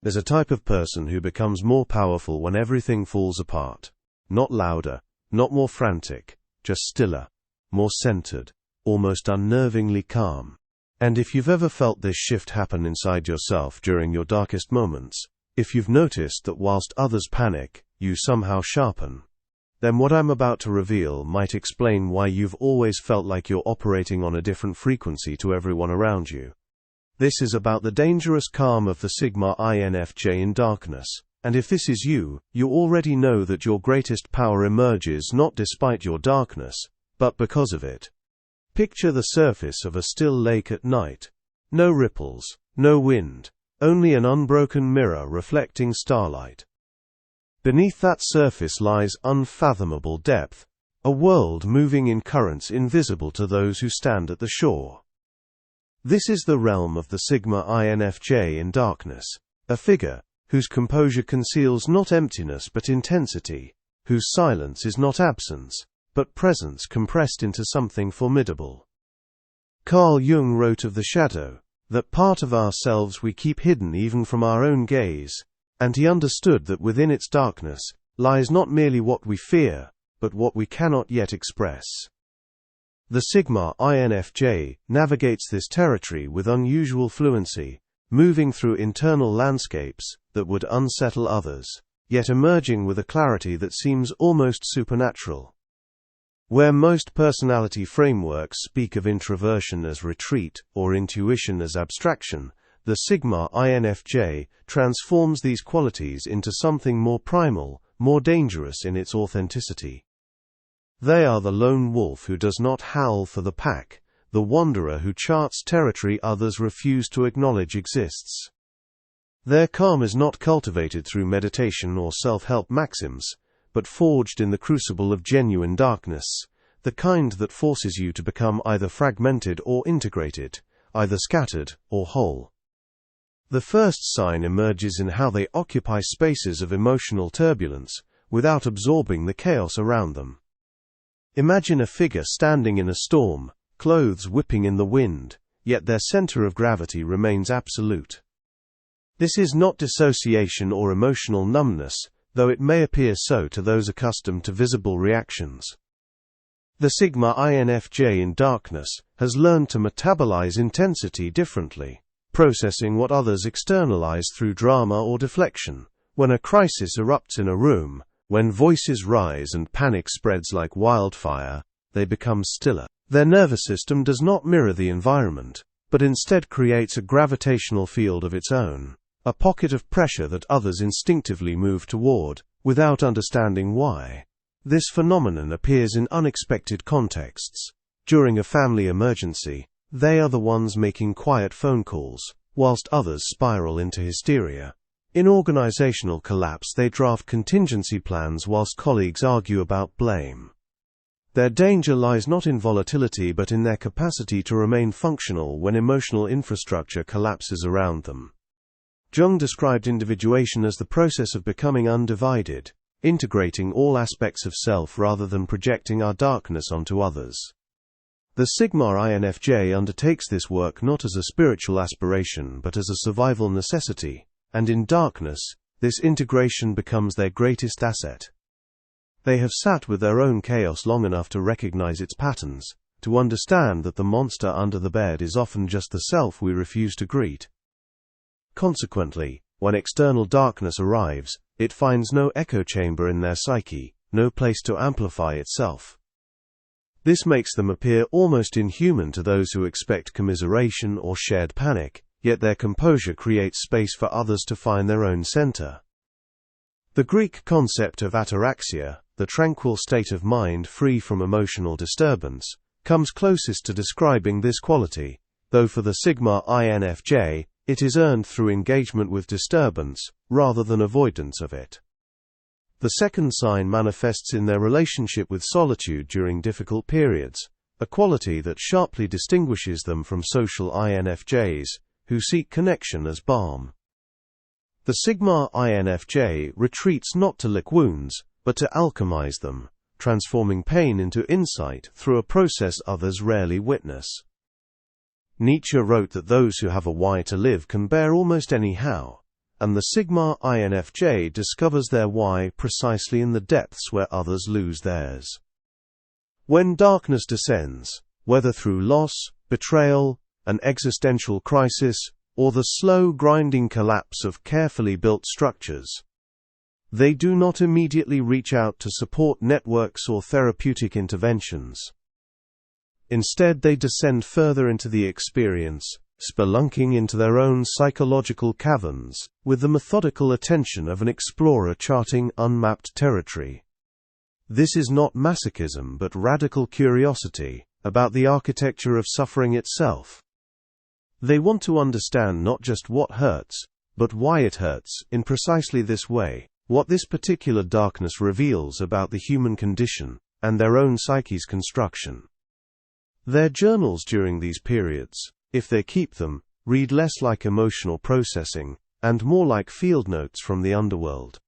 There's a type of person who becomes more powerful when everything falls apart. Not louder, not more frantic, just stiller, more centered, almost unnervingly calm. And if you've ever felt this shift happen inside yourself during your darkest moments, if you've noticed that whilst others panic, you somehow sharpen, then what I'm about to reveal might explain why you've always felt like you're operating on a different frequency to everyone around you. This is about the dangerous calm of the Sigma INFJ in darkness, and if this is you, you already know that your greatest power emerges not despite your darkness, but because of it. Picture the surface of a still lake at night. No ripples, no wind, only an unbroken mirror reflecting starlight. Beneath that surface lies unfathomable depth, a world moving in currents invisible to those who stand at the shore. This is the realm of the Sigma INFJ in darkness, a figure whose composure conceals not emptiness but intensity, whose silence is not absence, but presence compressed into something formidable. Carl Jung wrote of the shadow, that part of ourselves we keep hidden even from our own gaze, and he understood that within its darkness lies not merely what we fear, but what we cannot yet express. The Sigma INFJ navigates this territory with unusual fluency, moving through internal landscapes that would unsettle others, yet emerging with a clarity that seems almost supernatural. Where most personality frameworks speak of introversion as retreat or intuition as abstraction, the Sigma INFJ transforms these qualities into something more primal, more dangerous in its authenticity. They are the lone wolf who does not howl for the pack, the wanderer who charts territory others refuse to acknowledge exists. Their calm is not cultivated through meditation or self-help maxims, but forged in the crucible of genuine darkness, the kind that forces you to become either fragmented or integrated, either scattered or whole. The first sign emerges in how they occupy spaces of emotional turbulence, without absorbing the chaos around them. Imagine a figure standing in a storm, clothes whipping in the wind, yet their center of gravity remains absolute. This is not dissociation or emotional numbness, though it may appear so to those accustomed to visible reactions. The Sigma INFJ in darkness has learned to metabolize intensity differently, processing what others externalize through drama or deflection. When a crisis erupts in a room, when voices rise and panic spreads like wildfire, they become stiller. Their nervous system does not mirror the environment, but instead creates a gravitational field of its own, a pocket of pressure that others instinctively move toward, without understanding why. This phenomenon appears in unexpected contexts. During a family emergency, they are the ones making quiet phone calls, whilst others spiral into hysteria. In organizational collapse, they draft contingency plans whilst colleagues argue about blame. Their danger lies not in volatility but in their capacity to remain functional when emotional infrastructure collapses around them. Jung described individuation as the process of becoming undivided, integrating all aspects of self rather than projecting our darkness onto others. The Sigma INFJ undertakes this work not as a spiritual aspiration but as a survival necessity, and in darkness, this integration becomes their greatest asset. They have sat with their own chaos long enough to recognize its patterns, to understand that the monster under the bed is often just the self we refuse to greet. Consequently, when external darkness arrives, it finds no echo chamber in their psyche, no place to amplify itself. This makes them appear almost inhuman to those who expect commiseration or shared panic, yet their composure creates space for others to find their own center. The Greek concept of ataraxia, the tranquil state of mind free from emotional disturbance, comes closest to describing this quality, though for the Sigma INFJ, it is earned through engagement with disturbance, rather than avoidance of it. The second sign manifests in their relationship with solitude during difficult periods, a quality that sharply distinguishes them from social INFJs, who seek connection as balm. The Sigma INFJ retreats not to lick wounds, but to alchemize them, transforming pain into insight through a process others rarely witness. Nietzsche wrote that those who have a why to live can bear almost any how, and the Sigma INFJ discovers their why precisely in the depths where others lose theirs. When darkness descends, whether through loss, betrayal, an existential crisis, or the slow grinding collapse of carefully built structures, they do not immediately reach out to support networks or therapeutic interventions. Instead, they descend further into the experience, spelunking into their own psychological caverns, with the methodical attention of an explorer charting unmapped territory. This is not masochism but radical curiosity about the architecture of suffering itself. They want to understand not just what hurts, but why it hurts in precisely this way, what this particular darkness reveals about the human condition, and their own psyche's construction. Their journals during these periods, if they keep them, read less like emotional processing, and more like field notes from the underworld.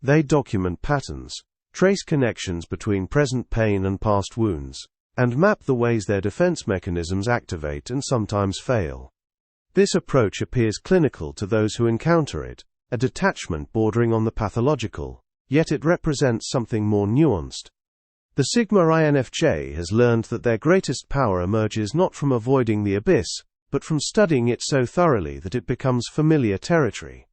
They document patterns, trace connections between present pain and past wounds, and map the ways their defense mechanisms activate and sometimes fail. This approach appears clinical to those who encounter it, a detachment bordering on the pathological, yet it represents something more nuanced. The Sigma INFJ has learned that their greatest power emerges not from avoiding the abyss, but from studying it so thoroughly that it becomes familiar territory.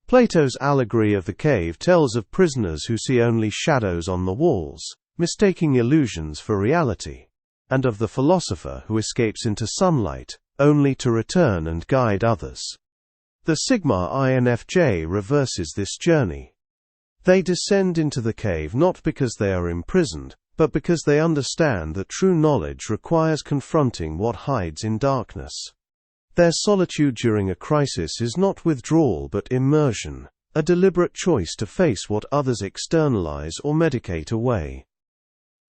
Plato's allegory of the cave tells of prisoners who see only shadows on the walls, mistaking illusions for reality, and of the philosopher who escapes into sunlight, only to return and guide others. The Sigma INFJ reverses this journey. They descend into the cave not because they are imprisoned, but because they understand that true knowledge requires confronting what hides in darkness. Their solitude during a crisis is not withdrawal but immersion, a deliberate choice to face what others externalize or medicate away.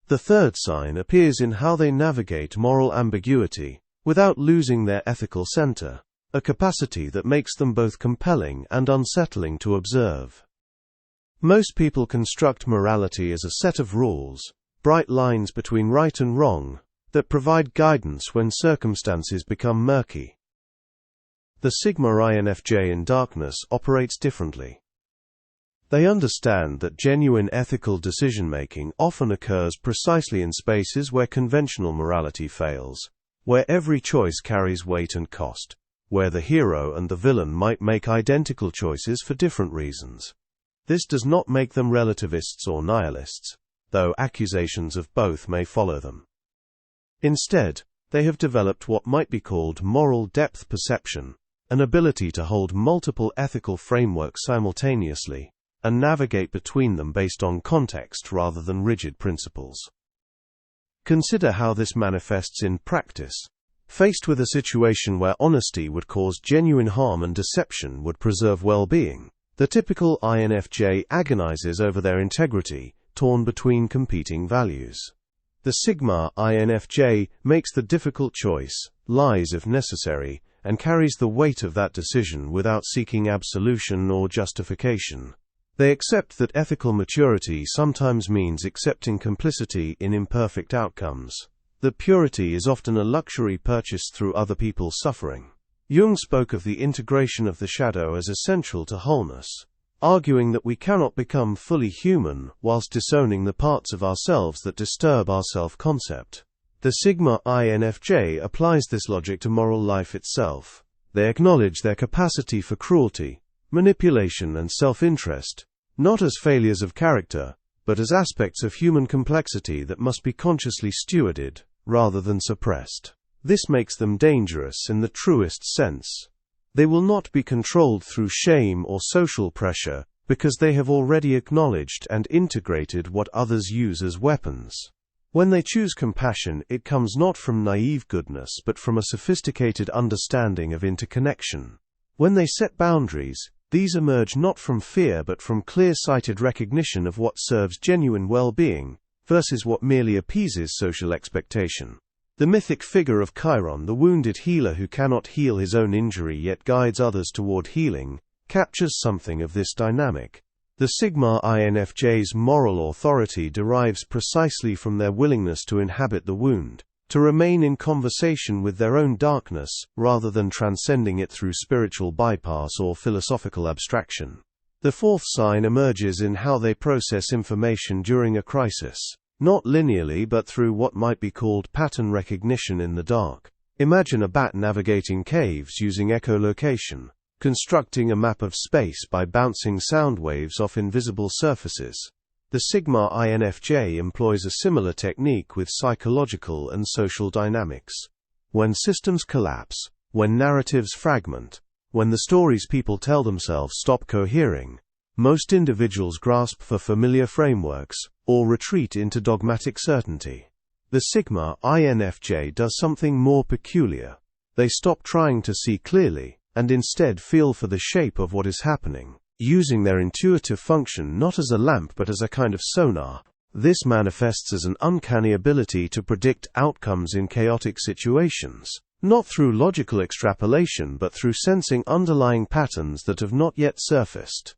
The third sign appears in how they navigate moral ambiguity, without losing their ethical center, a capacity that makes them both compelling and unsettling to observe. Most people construct morality as a set of rules, bright lines between right and wrong, that provide guidance when circumstances become murky. The Sigma INFJ in darkness operates differently. They understand that genuine ethical decision-making often occurs precisely in spaces where conventional morality fails, where every choice carries weight and cost, where the hero and the villain might make identical choices for different reasons. This does not make them relativists or nihilists, though accusations of both may follow them. Instead, they have developed what might be called moral depth perception, an ability to hold multiple ethical frameworks simultaneously, and navigate between them based on context rather than rigid principles. Consider how this manifests in practice. Faced with a situation where honesty would cause genuine harm and deception would preserve well-being, the typical INFJ agonizes over their integrity, torn between competing values. The Sigma INFJ makes the difficult choice, lies if necessary, and carries the weight of that decision without seeking absolution or justification. They accept that ethical maturity sometimes means accepting complicity in imperfect outcomes, that purity is often a luxury purchased through other people's suffering. Jung spoke of the integration of the shadow as essential to wholeness, arguing that we cannot become fully human whilst disowning the parts of ourselves that disturb our self-concept. The Sigma INFJ applies this logic to moral life itself. They acknowledge their capacity for cruelty, manipulation and self-interest, not as failures of character, but as aspects of human complexity that must be consciously stewarded, rather than suppressed. This makes them dangerous in the truest sense. They will not be controlled through shame or social pressure, because they have already acknowledged and integrated what others use as weapons. When they choose compassion, it comes not from naive goodness but from a sophisticated understanding of interconnection. When they set boundaries, these emerge not from fear but from clear-sighted recognition of what serves genuine well-being, versus what merely appeases social expectation. The mythic figure of Chiron, the wounded healer who cannot heal his own injury yet guides others toward healing, captures something of this dynamic. The Sigma INFJ's moral authority derives precisely from their willingness to inhabit the wound, to remain in conversation with their own darkness, rather than transcending it through spiritual bypass or philosophical abstraction. The fourth sign emerges in how they process information during a crisis, not linearly but through what might be called pattern recognition in the dark. Imagine a bat navigating caves using echolocation, constructing a map of space by bouncing sound waves off invisible surfaces. The Sigma INFJ employs a similar technique with psychological and social dynamics. When systems collapse, when narratives fragment, when the stories people tell themselves stop cohering, most individuals grasp for familiar frameworks, or retreat into dogmatic certainty. The Sigma INFJ does something more peculiar. They stop trying to see clearly, and instead feel for the shape of what is happening, using their intuitive function not as a lamp but as a kind of sonar. This manifests as an uncanny ability to predict outcomes in chaotic situations, not through logical extrapolation but through sensing underlying patterns that have not yet surfaced.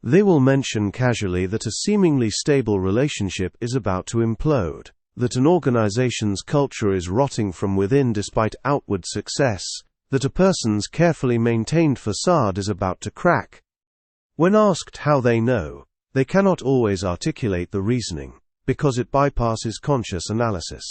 They will mention casually that a seemingly stable relationship is about to implode, that an organization's culture is rotting from within despite outward success, that a person's carefully maintained facade is about to crack. When asked how they know, they cannot always articulate the reasoning, because it bypasses conscious analysis.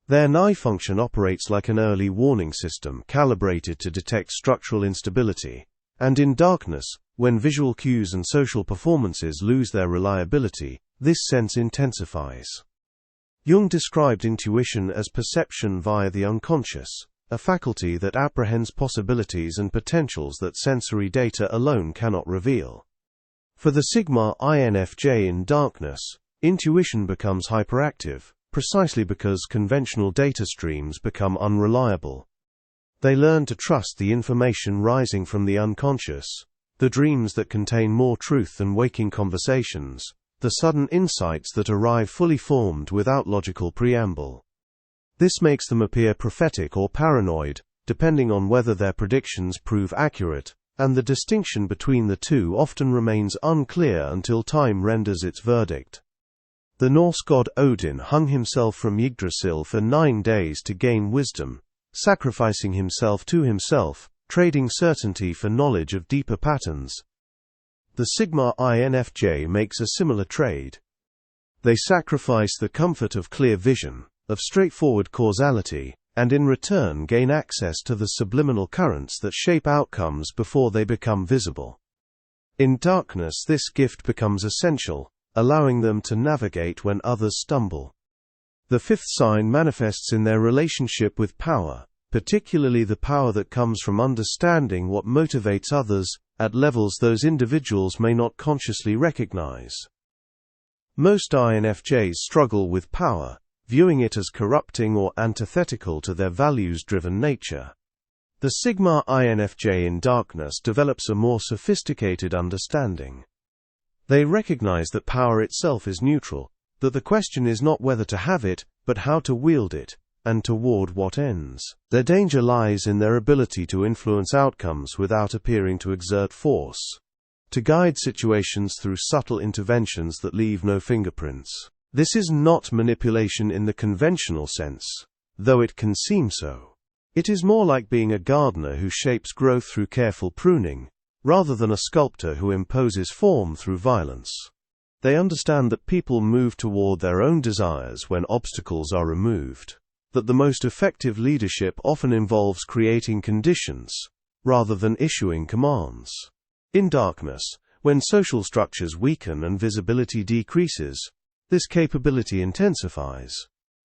Their NI function operates like an early warning system calibrated to detect structural instability, and in darkness, when visual cues and social performances lose their reliability, this sense intensifies. Jung described intuition as perception via the unconscious, a faculty that apprehends possibilities and potentials that sensory data alone cannot reveal. For the Sigma INFJ in darkness, intuition becomes hyperactive, precisely because conventional data streams become unreliable. They learn to trust the information rising from the unconscious, the dreams that contain more truth than waking conversations, the sudden insights that arrive fully formed without logical preamble. This makes them appear prophetic or paranoid, depending on whether their predictions prove accurate, and the distinction between the two often remains unclear until time renders its verdict. The Norse god Odin hung himself from Yggdrasil for 9 days to gain wisdom, sacrificing himself to himself, trading certainty for knowledge of deeper patterns. The Sigma INFJ makes a similar trade. They sacrifice the comfort of clear vision, of straightforward causality, and in return gain access to the subliminal currents that shape outcomes before they become visible. In darkness, this gift becomes essential, allowing them to navigate when others stumble. The fifth sign manifests in their relationship with power, particularly the power that comes from understanding what motivates others, at levels those individuals may not consciously recognize. Most INFJs struggle with power, viewing it as corrupting or antithetical to their values-driven nature. The Sigma INFJ in darkness develops a more sophisticated understanding. They recognize that power itself is neutral, that the question is not whether to have it, but how to wield it, and toward what ends. Their danger lies in their ability to influence outcomes without appearing to exert force, to guide situations through subtle interventions that leave no fingerprints. This is not manipulation in the conventional sense, though it can seem so. It is more like being a gardener who shapes growth through careful pruning, rather than a sculptor who imposes form through violence. They understand that people move toward their own desires when obstacles are removed, that the most effective leadership often involves creating conditions, rather than issuing commands. In darkness, when social structures weaken and visibility decreases, this capability intensifies.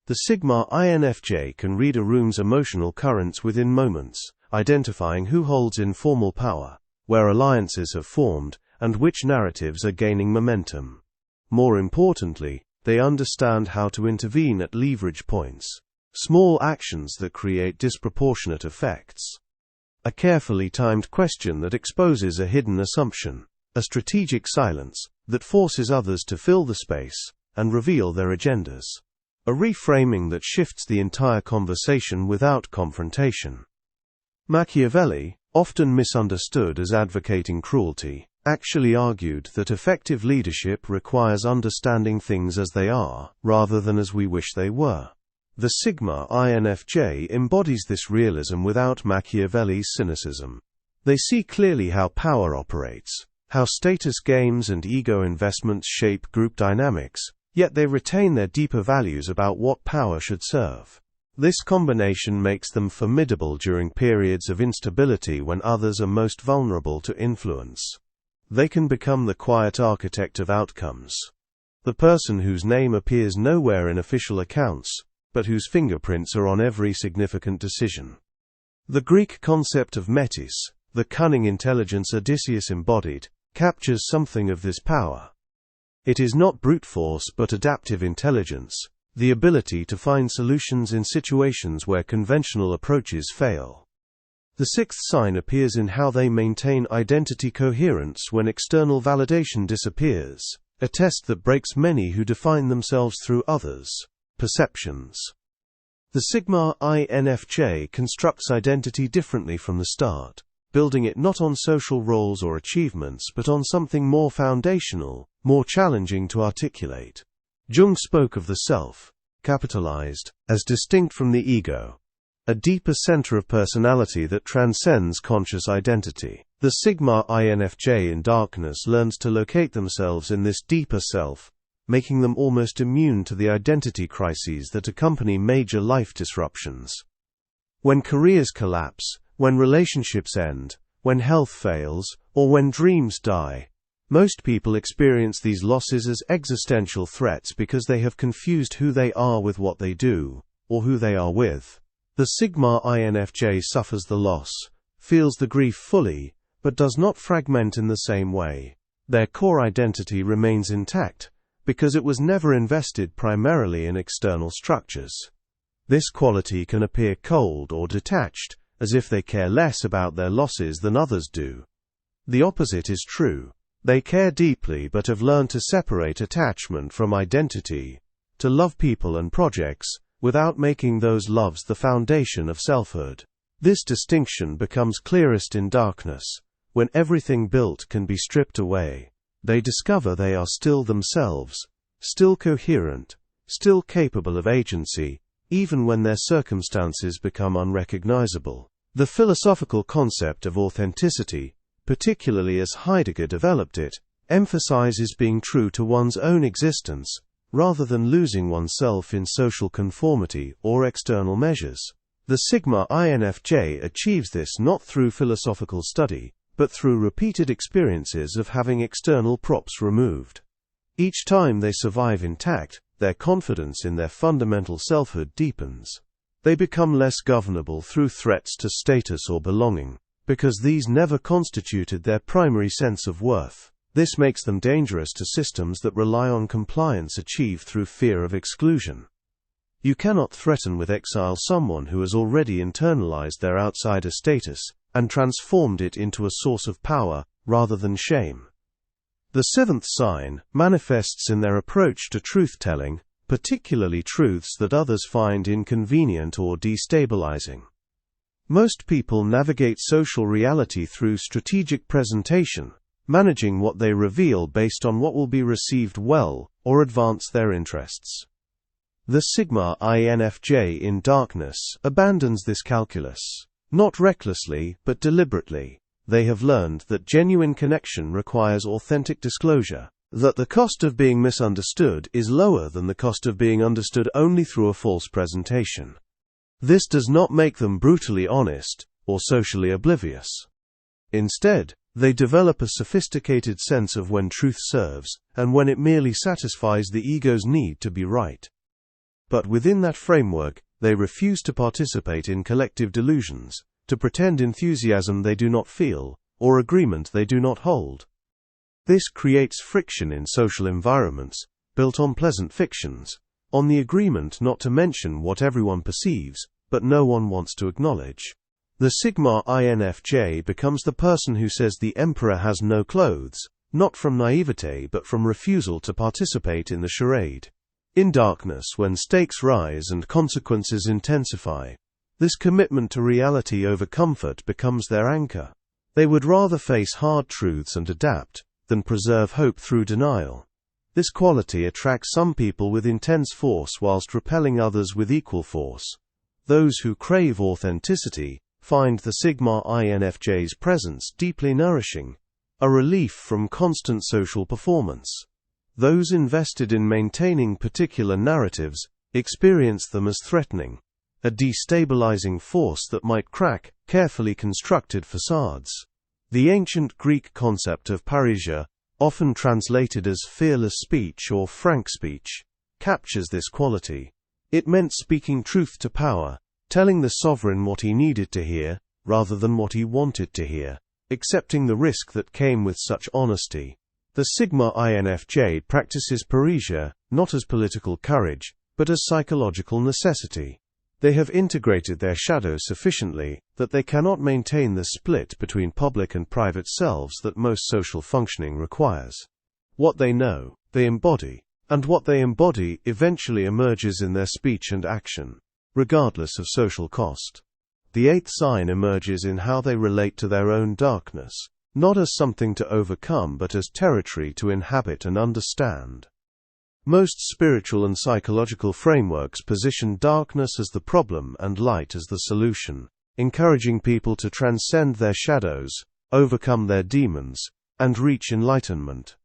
The Sigma INFJ can read a room's emotional currents within moments, identifying who holds informal power, where alliances have formed, and which narratives are gaining momentum. More importantly, they understand how to intervene at leverage points, small actions that create disproportionate effects. A carefully timed question that exposes a hidden assumption, a strategic silence that forces others to fill the space and reveal their agendas, a reframing that shifts the entire conversation without confrontation. Machiavelli, often misunderstood as advocating cruelty, actually argued that effective leadership requires understanding things as they are, rather than as we wish they were. The Sigma INFJ embodies this realism without Machiavelli's cynicism. They see clearly how power operates, how status games and ego investments shape group dynamics, yet they retain their deeper values about what power should serve. This combination makes them formidable during periods of instability when others are most vulnerable to influence. They can become the quiet architect of outcomes. The person whose name appears nowhere in official accounts, but whose fingerprints are on every significant decision. The Greek concept of metis, the cunning intelligence Odysseus embodied, captures something of this power. It is not brute force but adaptive intelligence, the ability to find solutions in situations where conventional approaches fail. The sixth sign appears in how they maintain identity coherence when external validation disappears, a test that breaks many who define themselves through others' perceptions. The Sigma INFJ constructs identity differently from the start, building it not on social roles or achievements but on something more foundational, more challenging to articulate. Jung spoke of the self, capitalized, as distinct from the ego, a deeper center of personality that transcends conscious identity. The Sigma INFJ in darkness learns to locate themselves in this deeper self, making them almost immune to the identity crises that accompany major life disruptions. When careers collapse, when relationships end, when health fails, or when dreams die, most people experience these losses as existential threats because they have confused who they are with what they do, or who they are with. The Sigma INFJ suffers the loss, feels the grief fully, but does not fragment in the same way. Their core identity remains intact, because it was never invested primarily in external structures. This quality can appear cold or detached, as if they care less about their losses than others do. The opposite is true. They care deeply but have learned to separate attachment from identity, to love people and projects, without making those loves the foundation of selfhood. This distinction becomes clearest in darkness, when everything built can be stripped away. They discover they are still themselves, still coherent, still capable of agency, even when their circumstances become unrecognizable. The philosophical concept of authenticity, particularly as Heidegger developed it, emphasizes being true to one's own existence, rather than losing oneself in social conformity or external measures. The Sigma INFJ achieves this not through philosophical study, but through repeated experiences of having external props removed. Each time they survive intact, their confidence in their fundamental selfhood deepens. They become less governable through threats to status or belonging, because these never constituted their primary sense of worth. This makes them dangerous to systems that rely on compliance achieved through fear of exclusion. You cannot threaten with exile someone who has already internalized their outsider status and transformed it into a source of power, rather than shame. The seventh sign manifests in their approach to truth-telling, particularly truths that others find inconvenient or destabilizing. Most people navigate social reality through strategic presentation, managing what they reveal based on what will be received well, or advance their interests. The Sigma INFJ in darkness abandons this calculus. Not recklessly, but deliberately. They have learned that genuine connection requires authentic disclosure, that the cost of being misunderstood is lower than the cost of being understood only through a false presentation. This does not make them brutally honest, or socially oblivious. Instead, they develop a sophisticated sense of when truth serves, and when it merely satisfies the ego's need to be right. But within that framework, they refuse to participate in collective delusions, to pretend enthusiasm they do not feel, or agreement they do not hold. This creates friction in social environments, built on pleasant fictions, on the agreement not to mention what everyone perceives, but no one wants to acknowledge. The Sigma INFJ becomes the person who says the emperor has no clothes, not from naivete but from refusal to participate in the charade. In darkness, when stakes rise and consequences intensify, this commitment to reality over comfort becomes their anchor. They would rather face hard truths and adapt, than preserve hope through denial. This quality attracts some people with intense force whilst repelling others with equal force. Those who crave authenticity find the Sigma INFJ's presence deeply nourishing, a relief from constant social performance. Those invested in maintaining particular narratives experience them as threatening, a destabilizing force that might crack carefully constructed facades. The ancient Greek concept of parrhesia, often translated as fearless speech or frank speech, captures this quality. It meant speaking truth to power, telling the sovereign what he needed to hear, rather than what he wanted to hear, accepting the risk that came with such honesty. The Sigma INFJ practices parrhesia, not as political courage, but as psychological necessity. They have integrated their shadow sufficiently that they cannot maintain the split between public and private selves that most social functioning requires. What they know, they embody, and what they embody eventually emerges in their speech and action, regardless of social cost. The eighth sign emerges in how they relate to their own darkness, not as something to overcome but as territory to inhabit and understand. Most spiritual and psychological frameworks position darkness as the problem and light as the solution, encouraging people to transcend their shadows, overcome their demons, and reach enlightenment.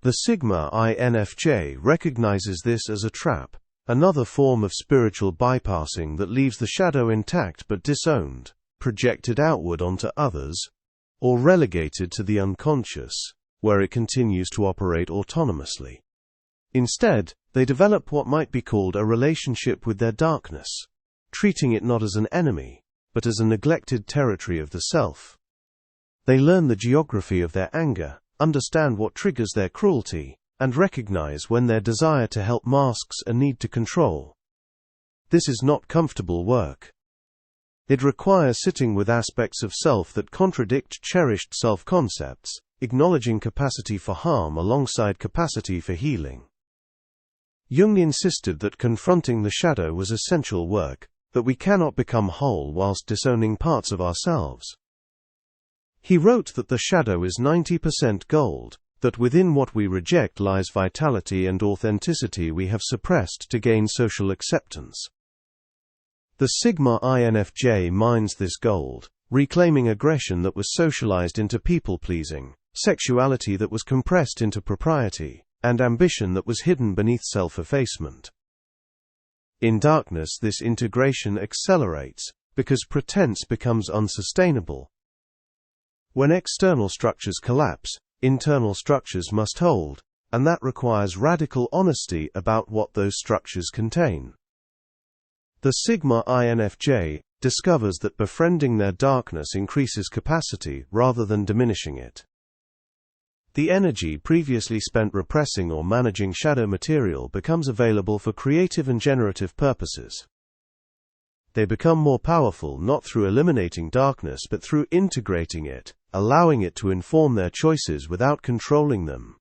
The Sigma INFJ recognizes this as a trap, another form of spiritual bypassing that leaves the shadow intact but disowned, projected outward onto others, or relegated to the unconscious, where it continues to operate autonomously. Instead, they develop what might be called a relationship with their darkness, treating it not as an enemy, but as a neglected territory of the self. They learn the geography of their anger, understand what triggers their cruelty, and recognize when their desire to help masks a need to control. This is not comfortable work. It requires sitting with aspects of self that contradict cherished self-concepts, acknowledging capacity for harm alongside capacity for healing. Jung insisted that confronting the shadow was essential work, that we cannot become whole whilst disowning parts of ourselves. He wrote that the shadow is 90% gold, that within what we reject lies vitality and authenticity we have suppressed to gain social acceptance. The Sigma INFJ mines this gold, reclaiming aggression that was socialized into people-pleasing, sexuality that was compressed into propriety, and ambition that was hidden beneath self-effacement. In darkness, this integration accelerates, because pretense becomes unsustainable. When external structures collapse, internal structures must hold, and that requires radical honesty about what those structures contain. The Sigma INFJ discovers that befriending their darkness increases capacity rather than diminishing it. The energy previously spent repressing or managing shadow material becomes available for creative and generative purposes. They become more powerful not through eliminating darkness but through integrating it, allowing it to inform their choices without controlling them.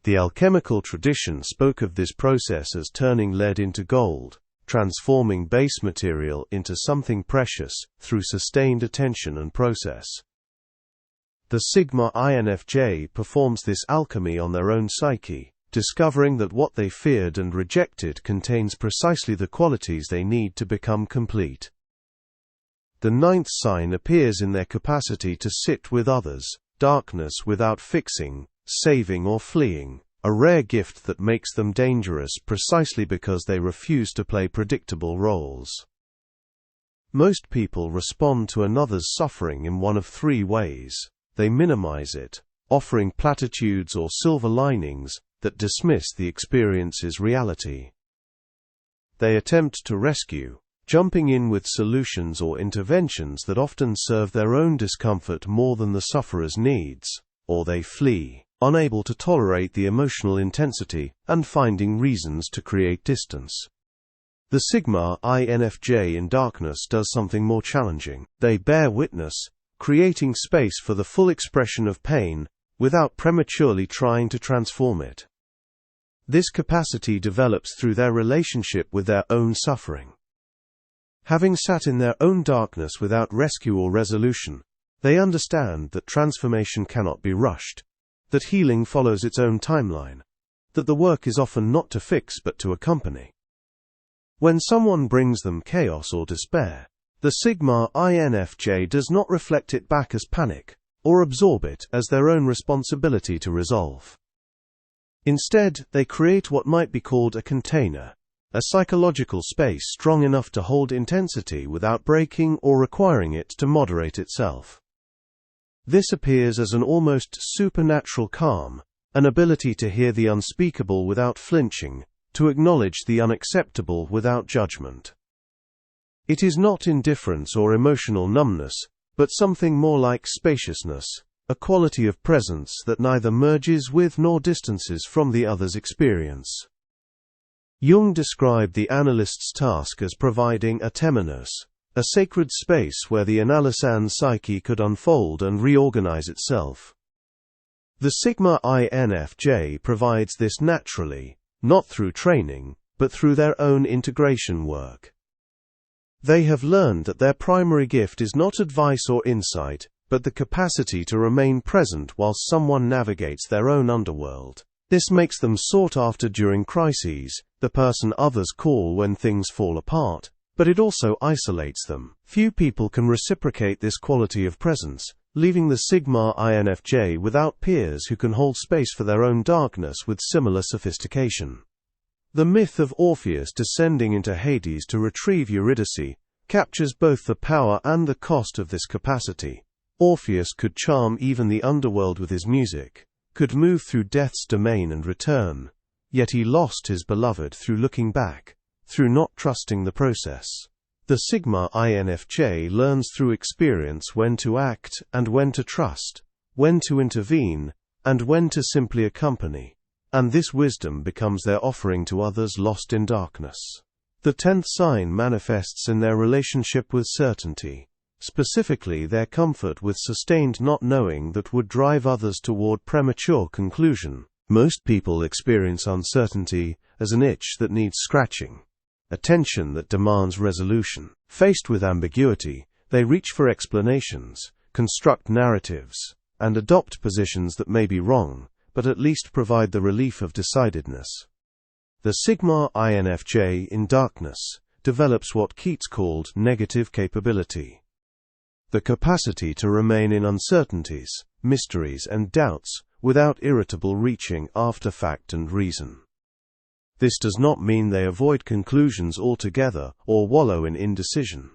The alchemical tradition spoke of this process as turning lead into gold, transforming base material into something precious, through sustained attention and process. The Sigma INFJ performs this alchemy on their own psyche, discovering that what they feared and rejected contains precisely the qualities they need to become complete. The ninth sign appears in their capacity to sit with others, darkness without fixing, saving or fleeing, a rare gift that makes them dangerous precisely because they refuse to play predictable roles. Most people respond to another's suffering in one of three ways. They minimize it, offering platitudes or silver linings that dismiss the experience's reality. They attempt to rescue, jumping in with solutions or interventions that often serve their own discomfort more than the sufferer's needs, or they flee, unable to tolerate the emotional intensity, and finding reasons to create distance. The Sigma INFJ in darkness does something more challenging. They bear witness, creating space for the full expression of pain, without prematurely trying to transform it. This capacity develops through their relationship with their own suffering. Having sat in their own darkness without rescue or resolution, they understand that transformation cannot be rushed, that healing follows its own timeline, that the work is often not to fix but to accompany. When someone brings them chaos or despair, the Sigma INFJ does not reflect it back as panic, or absorb it as their own responsibility to resolve. Instead, they create what might be called a container, a psychological space strong enough to hold intensity without breaking or requiring it to moderate itself. This appears as an almost supernatural calm, an ability to hear the unspeakable without flinching, to acknowledge the unacceptable without judgment. It is not indifference or emotional numbness, but something more like spaciousness, a quality of presence that neither merges with nor distances from the other's experience. Jung described the analyst's task as providing a temenos, a sacred space where the analysan's psyche could unfold and reorganize itself. The Sigma INFJ provides this naturally, not through training, but through their own integration work. They have learned that their primary gift is not advice or insight, but the capacity to remain present whilst someone navigates their own underworld. This makes them sought after during crises, the person others call when things fall apart, but it also isolates them. Few people can reciprocate this quality of presence, leaving the Sigma INFJ without peers who can hold space for their own darkness with similar sophistication. The myth of Orpheus descending into Hades to retrieve Eurydice captures both the power and the cost of this capacity. Orpheus could charm even the underworld with his music, could move through death's domain and return, yet he lost his beloved through looking back, through not trusting the process. The Sigma INFJ learns through experience when to act and when to trust, when to intervene, and when to simply accompany, and this wisdom becomes their offering to others lost in darkness. The 10th sign manifests in their relationship with certainty, specifically their comfort with sustained not knowing that would drive others toward premature conclusion. Most people experience uncertainty as an itch that needs scratching, a tension that demands resolution. Faced with ambiguity, they reach for explanations, construct narratives, and adopt positions that may be wrong, but at least provide the relief of decidedness. The Sigma INFJ in darkness develops what Keats called negative capability. The capacity to remain in uncertainties, mysteries, and doubts without irritable reaching after fact and reason. This does not mean they avoid conclusions altogether or wallow in indecision.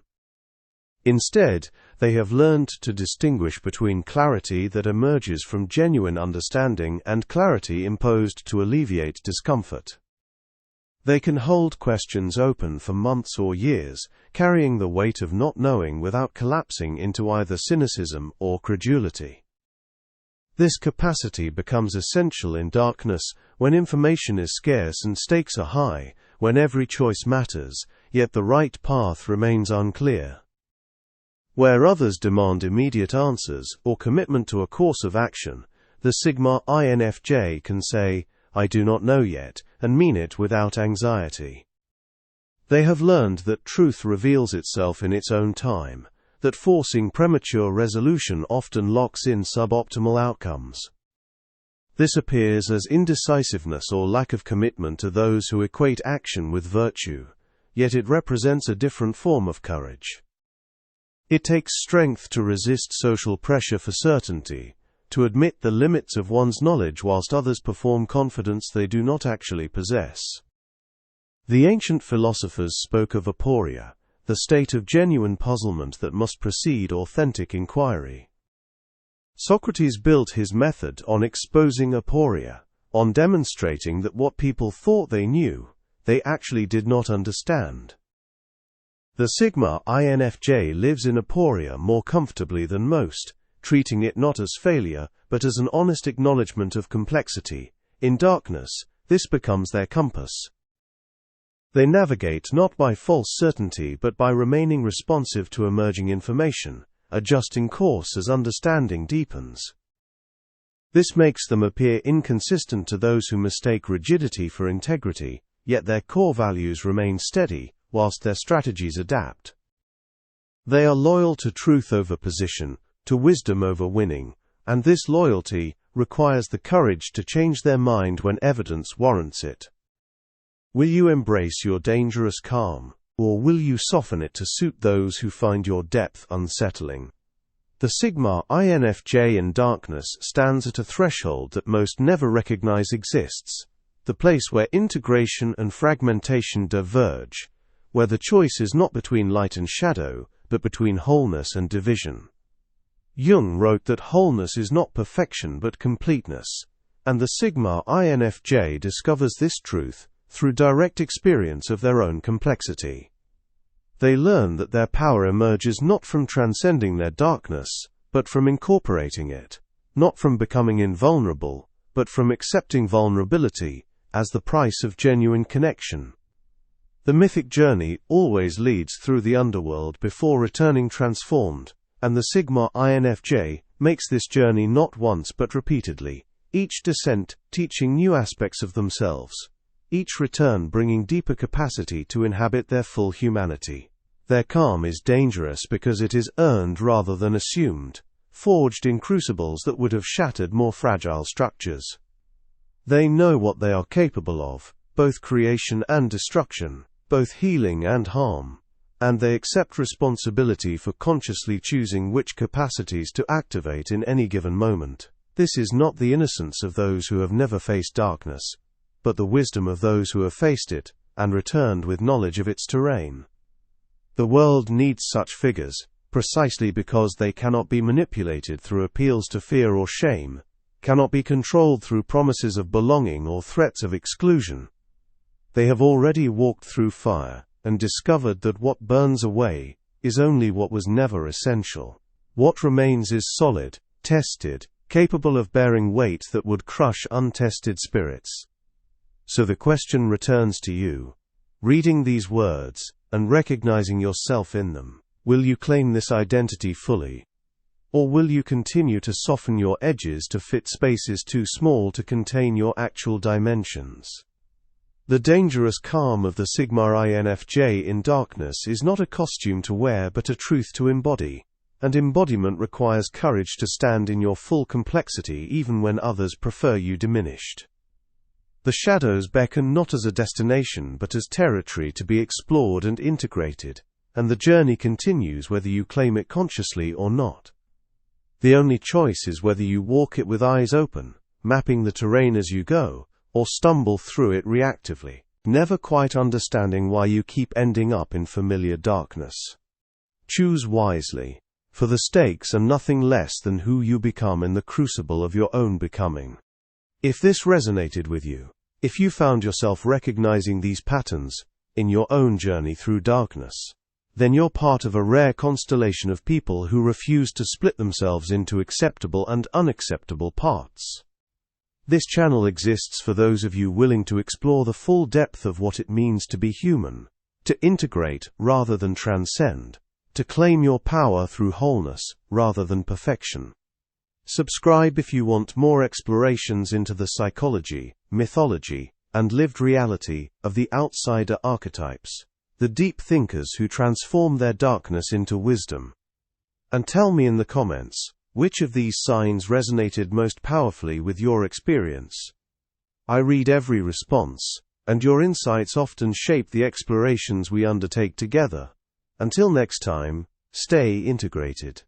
Instead, they have learned to distinguish between clarity that emerges from genuine understanding and clarity imposed to alleviate discomfort. They can hold questions open for months or years, carrying the weight of not knowing without collapsing into either cynicism or credulity. This capacity becomes essential in darkness, when information is scarce and stakes are high, when every choice matters, yet the right path remains unclear. Where others demand immediate answers or commitment to a course of action, the Sigma INFJ can say, "I do not know yet," and mean it without anxiety. They have learned that truth reveals itself in its own time, that forcing premature resolution often locks in suboptimal outcomes. This appears as indecisiveness or lack of commitment to those who equate action with virtue, yet it represents a different form of courage. It takes strength to resist social pressure for certainty, to admit the limits of one's knowledge whilst others perform confidence they do not actually possess. The ancient philosophers spoke of aporia, the state of genuine puzzlement that must precede authentic inquiry. Socrates built his method on exposing aporia, on demonstrating that what people thought they knew, they actually did not understand. The Sigma INFJ lives in aporia more comfortably than most, treating it not as failure, but as an honest acknowledgement of complexity. In darkness, this becomes their compass. They navigate not by false certainty but by remaining responsive to emerging information, adjusting course as understanding deepens. This makes them appear inconsistent to those who mistake rigidity for integrity, yet their core values remain steady, whilst their strategies adapt. They are loyal to truth over position, to wisdom over winning, and this loyalty, requires the courage to change their mind when evidence warrants it. Will you embrace your dangerous calm, or will you soften it to suit those who find your depth unsettling? The Sigma INFJ in darkness stands at a threshold that most never recognize exists, the place where integration and fragmentation diverge, where the choice is not between light and shadow, but between wholeness and division. Jung wrote that wholeness is not perfection but completeness, and the Sigma INFJ discovers this truth through direct experience of their own complexity. They learn that their power emerges not from transcending their darkness, but from incorporating it, not from becoming invulnerable, but from accepting vulnerability as the price of genuine connection. The mythic journey always leads through the underworld before returning transformed, and the Sigma INFJ makes this journey not once but repeatedly, each descent teaching new aspects of themselves, each return bringing deeper capacity to inhabit their full humanity. Their calm is dangerous because it is earned rather than assumed, forged in crucibles that would have shattered more fragile structures. They know what they are capable of, both creation and destruction, both healing and harm, and they accept responsibility for consciously choosing which capacities to activate in any given moment. This is not the innocence of those who have never faced darkness, but the wisdom of those who have faced it and returned with knowledge of its terrain. The world needs such figures, precisely because they cannot be manipulated through appeals to fear or shame, cannot be controlled through promises of belonging or threats of exclusion. They have already walked through fire and discovered that what burns away is only what was never essential. What remains is solid, tested, capable of bearing weight that would crush untested spirits. So the question returns to you. Reading these words, and recognizing yourself in them, will you claim this identity fully? Or will you continue to soften your edges to fit spaces too small to contain your actual dimensions? The dangerous calm of the Sigma INFJ in darkness is not a costume to wear but a truth to embody, and embodiment requires courage to stand in your full complexity even when others prefer you diminished. The shadows beckon not as a destination but as territory to be explored and integrated, and the journey continues whether you claim it consciously or not. The only choice is whether you walk it with eyes open, mapping the terrain as you go, or stumble through it reactively, never quite understanding why you keep ending up in familiar darkness. Choose wisely, for the stakes are nothing less than who you become in the crucible of your own becoming. If this resonated with you, if you found yourself recognizing these patterns in your own journey through darkness, then you're part of a rare constellation of people who refuse to split themselves into acceptable and unacceptable parts. This channel exists for those of you willing to explore the full depth of what it means to be human, to integrate rather than transcend, to claim your power through wholeness rather than perfection. Subscribe if you want more explorations into the psychology, mythology, and lived reality of the outsider archetypes, the deep thinkers who transform their darkness into wisdom. And tell me in the comments, which of these signs resonated most powerfully with your experience? I read every response, and your insights often shape the explorations we undertake together. Until next time, stay integrated.